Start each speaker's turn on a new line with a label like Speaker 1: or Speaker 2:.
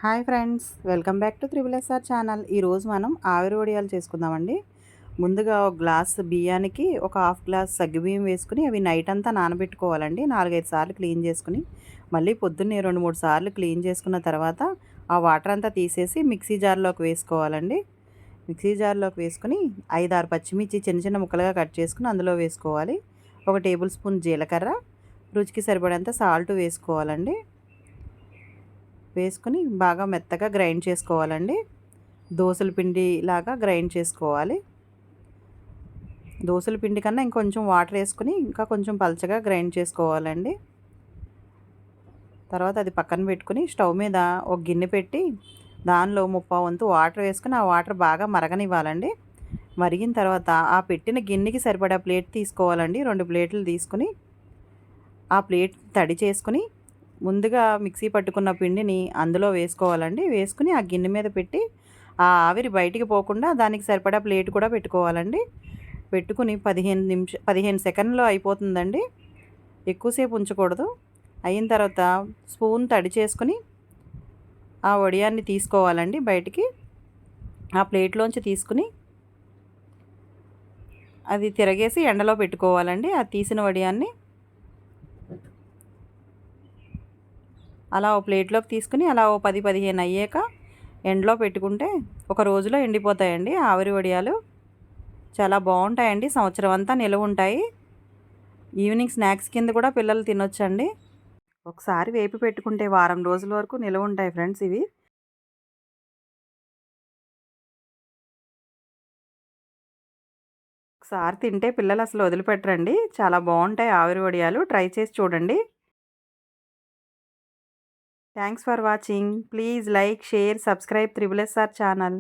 Speaker 1: Hi friends, welcome back to triple SR channel. ఈరోజు మనం ఆవిరి వడియాలు చేసుకుందామండి. ముందుగా ఒక గ్లాస్ బియ్యానికి ఒక హాఫ్ గ్లాస్ సగ్గుబియ్యం వేసుకుని అవి నైట్ అంతా నానబెట్టుకోవాలండి. 4-5 సార్లు క్లీన్ చేసుకుని మళ్ళీ పొద్దున్నే 2-3 సార్లు క్లీన్ చేసుకున్న తర్వాత ఆ వాటర్ అంతా తీసేసి మిక్సీ జార్లోకి వేసుకోవాలండి. మిక్సీ జార్లోకి వేసుకుని 5-6 పచ్చిమిర్చి చిన్న చిన్న ముక్కలుగా కట్ చేసుకుని అందులో వేసుకోవాలి. 1 టేబుల్ స్పూన్ జీలకర్ర, రుచికి సరిపడేంత సాల్ట్ వేసుకోవాలండి. వేసుకుని బాగా మెత్తగా గ్రైండ్ చేసుకోవాలండి. దోసల పిండి లాగా గ్రైండ్ చేసుకోవాలి. దోసల పిండి కన్నా ఇంకొంచెం వాటర్ వేసుకుని ఇంకా కొంచెం పలచగా గ్రైండ్ చేసుకోవాలండి. తర్వాత అది పక్కన పెట్టుకుని స్టవ్ మీద ఒక గిన్నె పెట్టి దానిలో 1/4 వంతు వాటర్ వేసుకుని ఆ వాటర్ బాగా మరగనివ్వాలండి. మరిగిన తర్వాత ఆ పెట్టిన గిన్నెకి సరిపడా ప్లేట్ తీసుకోవాలండి. 2 ప్లేట్లు తీసుకుని ఆ ప్లేట్ తడి చేసుకుని ముందుగా మిక్సీ పట్టుకున్న పిండిని అందులో వేసుకోవాలండి. వేసుకుని ఆ గిన్నె మీద పెట్టి ఆ ఆవిరి బయటికి పోకుండా దానికి సరిపడా ప్లేట్ కూడా పెట్టుకోవాలండి. పెట్టుకుని 15 సెకండ్లో అయిపోతుందండి. ఎక్కువసేపు ఉంచకూడదు. అయిన తర్వాత స్పూన్ తడి చేసుకుని ఆ వడియాన్ని తీసుకోవాలండి బయటికి. ఆ ప్లేట్లోంచి తీసుకుని అది తిరగేసి ఎండలో పెట్టుకోవాలండి. ఆ తీసిన వడియాన్ని అలా ఓ ప్లేట్లోకి తీసుకుని అలా ఓ 10-15 అయ్యాక ఎండలో పెట్టుకుంటే ఒక రోజులో ఎండిపోతాయండి ఆవిరి వడియాలు. చాలా బాగుంటాయండి, సంవత్సరం అంతా నిలవ ఉంటాయి. ఈవినింగ్ స్నాక్స్ కింద కూడా పిల్లలు తినొచ్చండి. ఒకసారి వేపి పెట్టుకుంటే వారం రోజుల వరకు నిలవ ఉంటాయి ఫ్రెండ్స్ ఇవి. ఒకసారి తింటే పిల్లలు అసలు వదిలిపెట్టరండి. చాలా బాగుంటాయి ఆవిరి వడియాలు, ట్రై చేసి చూడండి. Thanks for watching. Please like, share, subscribe triple SR channel.